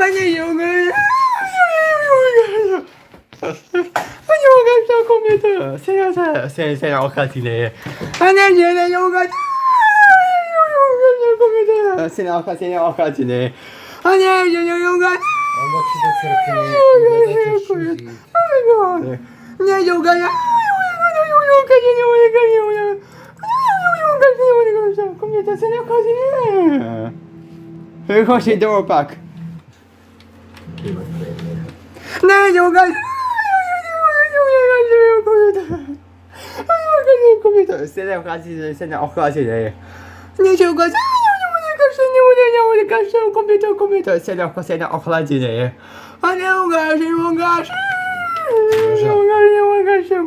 nie mogę. A nie mogę się kobieta. Serio, okazyjnie. A nie mogę. Kobieta. Serio, okazyjnie. A nie mogę. On da ci do cerknie i będziecie szli. Nie mogę. Kobieta, serio, okazyjnie. Chodź do opak. Nie mogę. Kobieta, serio, okazyjnie. Nie mogę. Kobieta, serio, ochladzenie. A nie mogę.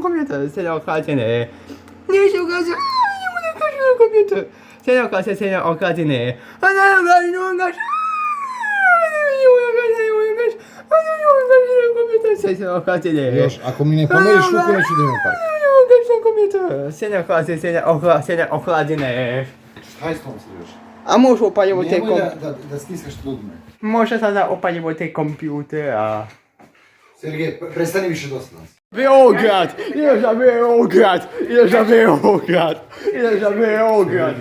Kobieta, serio, ochladzenie. Nie mogę. Kobieta, serio, ochladzenie. A nie mogę. Kobieta, serio, ochladzenie. Još, ako mi ne pomeriš ruku, neću da imam park. Kobieta, serio, ochladzenie. Kaj s tom se još? A może opaliło te Nemoj komputer? da stiskaš trudme. Może sada opaliło te komputera. Sergej, prestani više dosta nas. Beograd! Ile za Beograd!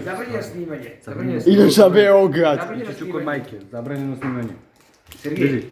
Zabranjeno snimanje. Ile za Beograd! Zabranjeno snimanje. Majke, zabranjeno snimanje. Sergej.